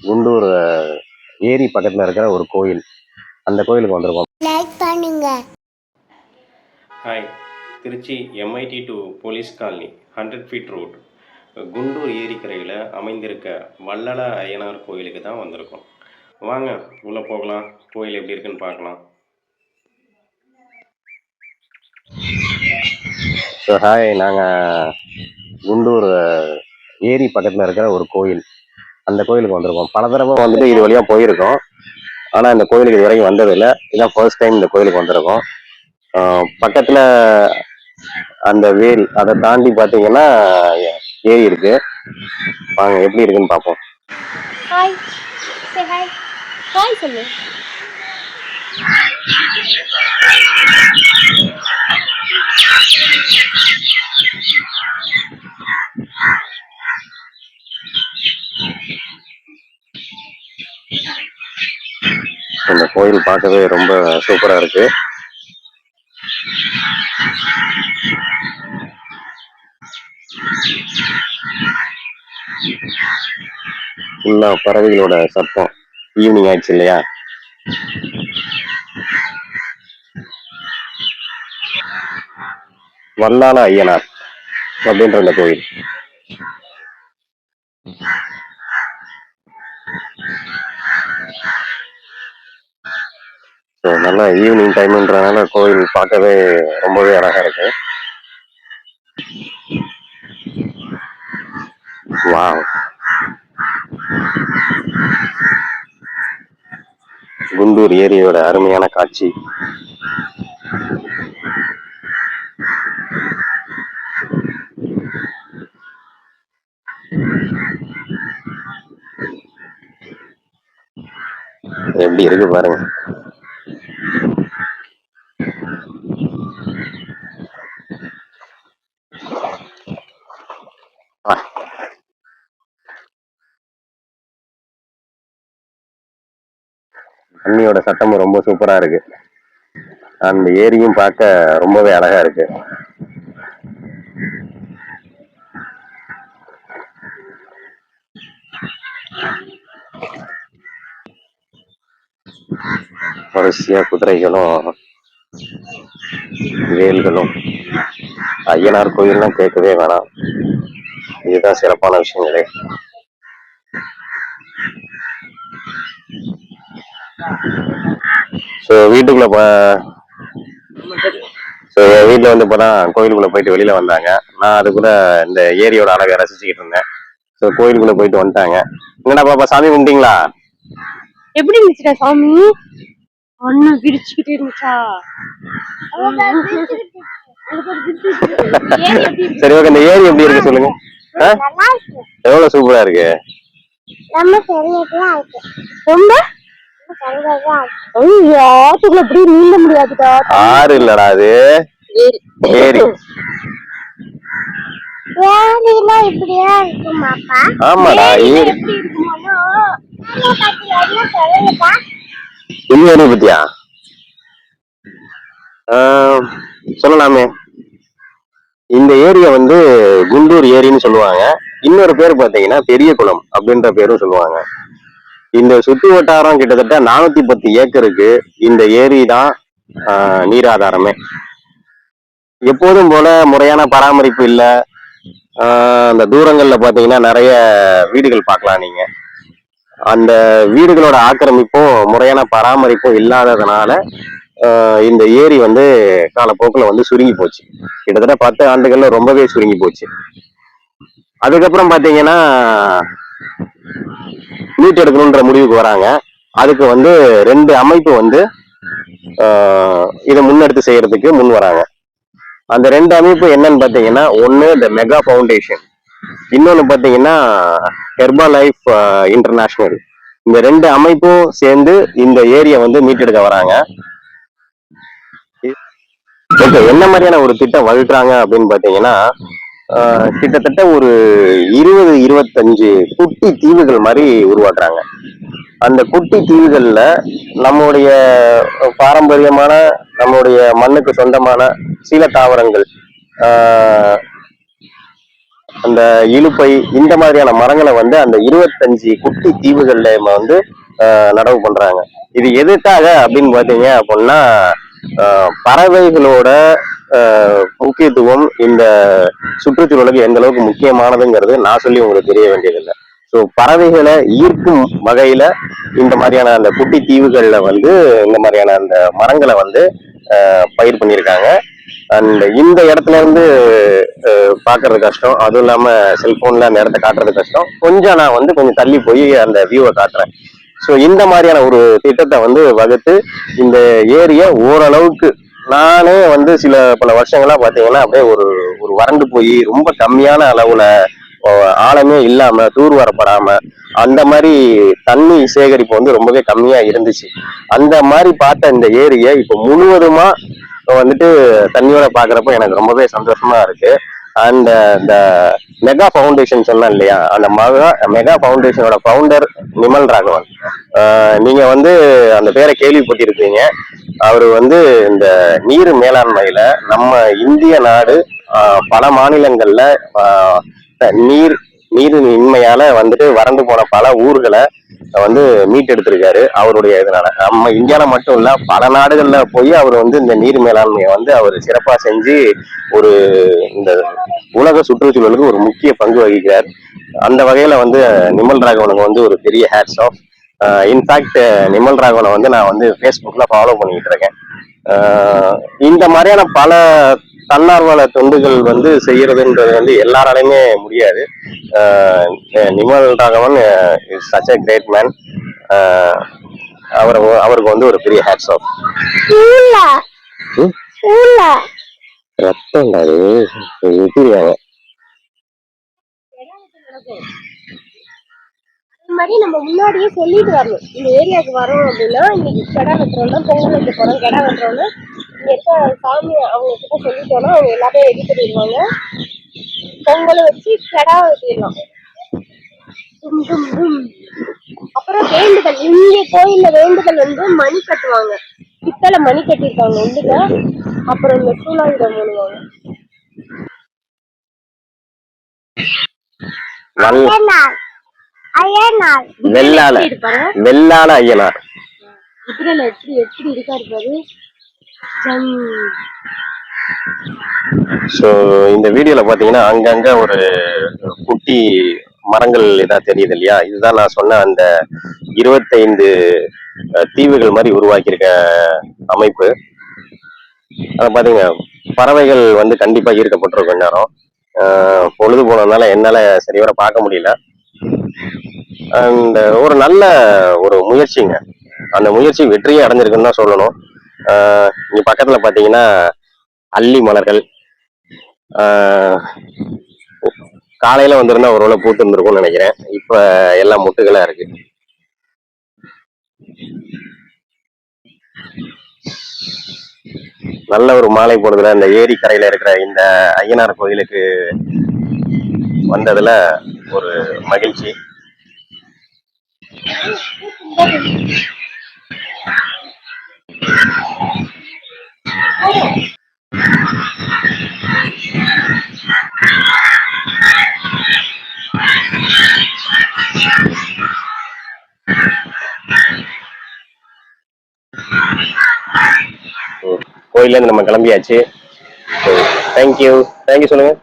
குண்டூர் ஏரி பக்கத்தில் இருக்கிற ஒரு கோயில். அந்த கோயிலுக்கு வந்திருக்கோம். லைக் பண்ணுங்க. Hi, Tiruchi MIT to police colony 100 feet road Gundur ஏரிக்கரையில் அமைந்திருக்க வள்ளல அய்யனார் கோயிலுக்கு தான் வந்திருக்கோம். வாங்க உள்ளே போகலாம், கோயில் எப்படி இருக்குன்னு பார்க்கலாம். ஸோ ஹாய், நாங்கள் குண்டூர் ஏரி பக்கத்தில் இருக்கிற ஒரு கோயில், அந்த கோயிலுக்கு வந்திருக்கோம். பல தடவை வந்துட்டு இது வழியாக போயிருக்கோம், ஆனால் இந்த கோயிலுக்கு இது வரைக்கும் வந்ததில்லை. இதான் ஃபர்ஸ்ட் டைம் இந்த கோயிலுக்கு வந்திருக்கோம். பக்கத்தில் அந்த வேல், அதை தாண்டி பார்த்தீங்கன்னா ஏரி இருக்கு. வாங்க எப்படி இருக்குன்னு பார்ப்போம். Hi, say hi. ஹாய் சொல்லு. இந்த கோயில் பார்க்கவே ரொம்ப சூப்பரா இருக்கு. ஃபுல்லா பறவைகளோட சத்தம். ஈவினிங் ஆயிடுச்சு இல்லையா? வல்லால அய்யனார் அப்படின்ற இந்த கோயில். நல்லா ஈவினிங் டைம்ன்றதுனால கோயில் பார்க்கவே ரொம்பவே அழகா இருக்கு. வாவ், குண்டூர் ஏரியோட அருமையான காட்சி. எப்படி இருக்கு பாருங்க. தண்ணியோட சட்டமும் ரொம்ப சூப்பரா இருக்கு. அந்த ஏரியும் பார்க்க ரொம்பவே அழகா இருக்கு. வரிசையா குதிரைகளும் வேல்களும். அய்யனார் கோயில்லாம் கேட்கவே வேணாம், இதுதான் சிறப்பான விஷயங்களே. ஸோ வீட்டுக்குள்ள என் வீட்டில் வந்து இப்போதான் கோயிலுக்குள்ள போயிட்டு வெளியில வந்தாங்க. நான் அதுக்குள்ள இந்த ஏரியோட அழகை ரசிச்சுக்கிட்டு இருந்தேன். ஸோ கோயிலுக்குள்ள போயிட்டு வந்துட்டாங்க. என்னடா பாப்பா, சாமி கும்பிட்டீங்களா? எப்படி இருந்துச்சுடா சாமி? ஒன்னு விரிச்சுக்கிட்டே இருந்துச்சா? சரி ஓகே, இந்த ஏரி எப்படி இருக்கு சொல்லுங்க. எவ்வளவு சூப்பரா இருக்கு. ரொம்ப ஆத்துக்குள்ள எப்படி நீந்த முடியாதுடா. ஆறு இல்லடா, அது ஏரி. ஆமாடா, ஏரி. ஏரி பத்தியா சொல்லலாமே. இந்த ஏரிய வந்து குண்டூர் ஏரின்னு சொல்லுவாங்க. இன்னொரு பேர் பாத்தீங்கன்னா பெரிய குளம் அப்படின்ற பேரும் சொல்லுவாங்க. இந்த சுற்று வட்டாரம் கிட்டத்தட்ட 410 ஏக்கருக்கு இந்த ஏரி தான் நீராதாரமே. எப்போதும் போல முறையான பராமரிப்பு இல்ல. அந்த தூரங்கள்ல பாத்தீங்கன்னா நிறைய வீடுகள் பார்க்கலாம் நீங்க. அந்த வீடுகளோட ஆக்கிரமிப்பும் முறையான பராமரிப்பும் இல்லாததுனால இந்த ஏரி வந்து காலப்போக்கில் வந்து சுருங்கி போச்சு. கிட்டத்தட்ட 10 ஆண்டுகள்ல ரொம்பவே சுருங்கி போச்சு. அதுக்கப்புறம் பாத்தீங்கன்னா மீட் எடுக்கணுன்ற முடிவுக்கு வராங்க. அதுக்கு வந்து 2 அமைப்பு வந்து இதை முன்னெடுத்து செய்யறதுக்கு முன் வராங்க. அந்த 2 அமைப்பு என்னன்னு பாத்தீங்கன்னா, ஒன்னு இந்த மெகா ஃபவுண்டேஷன், இன்னொன்னு பாத்தீங்கன்னா ஹெர்பா லைஃப் இன்டர்நேஷனல். இந்த 2 அமைப்பும் சேர்ந்து இந்த ஏரியை வந்து மீட்டெடுக்க வராங்க. என்ன மாதிரியான ஒரு திட்டம் வகுக்கிறாங்க அப்படின்னு பாத்தீங்கன்னா, கிட்டத்தட்ட ஒரு 20-25 குட்டி தீவுகள் மாதிரி உருவாக்குறாங்க. அந்த குட்டி தீவுகள்ல நம்முடைய பாரம்பரியமான, நம்முடைய மண்ணுக்கு சொந்தமான சில தாவரங்கள், அந்த இலுப்பை இந்த மாதிரியான மரங்களை வந்து அந்த 25 குட்டி தீவுகள்ல வந்து நடவு பண்றாங்க. இது எதுக்காக அப்படின்னு பாத்தீங்க அப்படின்னா பறவைகளோட முக்கியத்துவம் இந்த சுற்றுச்சூழலுக்கு எந்த அளவுக்கு முக்கியமானதுங்கிறது நான் சொல்லி உங்களுக்கு தெரிய வேண்டியதில்லை. ஸோ பறவைகளை ஈர்க்கும் வகையில இந்த மாதிரியான அந்த குட்டி தீவுகள்ல வந்து இந்த மாதிரியான அந்த மரங்களை வந்து பயிர் பண்ணியிருக்காங்க. அண்ட் இந்த இடத்துல இருந்து பாக்குறது கஷ்டம், அதுவும் இல்லாம செல்போன்ல அந்த இடத்த காட்டுறது கஷ்டம். கொஞ்சம் நான் வந்து கொஞ்சம் தள்ளி போய் அந்த வியூவை காட்டுறேன். ஸோ இந்த மாதிரியான ஒரு திட்டத்தை வந்து வகுத்து இந்த ஏரியை ஓரளவுக்கு நானே வந்து பல வருஷங்களா பாத்தீங்கன்னா அப்படியே ஒரு ஒரு வறண்டு போய் ரொம்ப கம்மியான அளவுல ஆழமே இல்லாம தூர் வரப்படாம அந்த மாதிரி தண்ணி சேகரிப்பு வந்து ரொம்பவே கம்மியா இருந்துச்சு. அந்த மாதிரி பார்த்த இந்த ஏரியை இப்ப முழுவதுமா வந்துட்டு தண்ணியோட பாக்குறப்ப எனக்கு ரொம்பவே சந்தோஷமா இருக்கு. அண்ட் இந்த மெகா ஃபவுண்டேஷன் சொன்னேன் இல்லையா, அந்த மெகா ஃபவுண்டேஷனோட ஃபவுண்டர் நிமல் ராகவன். நீங்க வந்து அந்த பேரை கேள்விப்பட்டிருப்பீங்க. அவரு வந்து இந்த நீர் மேலாண்மையில நம்ம இந்திய நாடு பல மாநிலங்கள்ல நீர் நீரின்மையால வந்துட்டு வறண்டு போன பல ஊர்களை வந்து மீட்டெடுத்திருக்காரு அவருடைய இதனால. நம்ம இந்தியால மட்டும் இல்ல, பல நாடுகள்ல போய் அவர் வந்து இந்த நீர் மேலாண்மையை வந்து அவர் சிறப்பா செஞ்சு ஒரு இந்த உலக சுற்றுச்சூழலுக்கு ஒரு முக்கிய பங்கு வகிக்கிறார். அந்த வகையில வந்து நிமல் ராகவனுக்கு வந்து ஒரு பெரிய ஹேட்ஸ் ஆஃப். இன்ஃபேக்ட் நிமல் ராகவனை வந்து நான் வந்து ஃபேஸ்புக்ல ஃபாலோ பண்ணிக்கிட்டு இருக்கேன். இந்த மாதிரியான பல தன்னார்வல தொண்டுகள் வந்து செய்யறதுன்றது வந்து எல்லாராலையுமே முடியாது. Nimal Raghavan is such a great man. அவருக்கு வந்து ஒரு பெரிய ஹேட்ஸ் ஆஃப். ரத்தம் ஊத்திருக்காங்க. இந்த மாதிரி நம்ம முன்னாடியே சொல்லிட்டு வரணும். இந்த ஏரியாவுக்கு வரோம் அப்படின்னா இன்னைக்கு கிடா வெட்டுறோம்னா, பொங்கல் வைக்க போறோம், கிடா வெட்டுறோம்னா இங்க இருக்க சாமி அவங்க கிட்ட சொல்லிட்டோம்னா அவங்க எல்லாமே ரெடி பண்ணிடுவாங்க. பொங்கலை வச்சு கிடா வெட்டிடலாம். அப்புறம் வேண்டுதல், இங்க கோயில்ல வேண்டுதல் வந்து மணி கட்டுவாங்க. பித்தளை மணி கட்டிருக்காங்க உள்ளுக. அப்புறம் இந்த சூழாயுதம் பண்ணுவாங்க. வெள்ளாள ஐயனார் குதிரையில எப்படி எப்படி இருக்காரு பாரு. ஸோ இந்த வீடியோல பாத்தீங்கன்னா அங்கங்க ஒரு குட்டி மரங்கள் ஏதாவது தெரியுது இல்லையா, இதுதான் நான் சொன்ன அந்த 25 தீவுகள் மாதிரி உருவாக்கியிருக்க அமைப்பு. அதை பாத்தீங்க பறவைகள் வந்து கண்டிப்பா ஈர்க்கப்பட்டிருக்கும் நேரம். பொழுது போனதுனால என்னால சரிவர பார்க்க முடியல. அண்ட் ஒரு நல்ல ஒரு முயற்சிங்க. அந்த முயற்சி வெற்றியே அடைஞ்சிருக்குன்னு தான் சொல்லணும். இங்க பக்கத்துல பாத்தீங்கன்னா அல்லி மலர்கள் காலையில வந்திருந்தா ஒரு வேளை பூத்து இருந்திருக்கும்னு நினைக்கிறேன். இப்ப எல்லாம் முட்டுகளா இருக்கு. நல்ல ஒரு மாலை பொழுதுல இந்த ஏரி கரையில இருக்கிற இந்த ஐயனார் கோயிலுக்கு வந்ததுல ஒரு மகிழ்ச்சி. கோயில இருந்து நம்ம கிளம்பியாச்சு. தேங்க்யூ தேங்க்யூ சொல்லுங்க.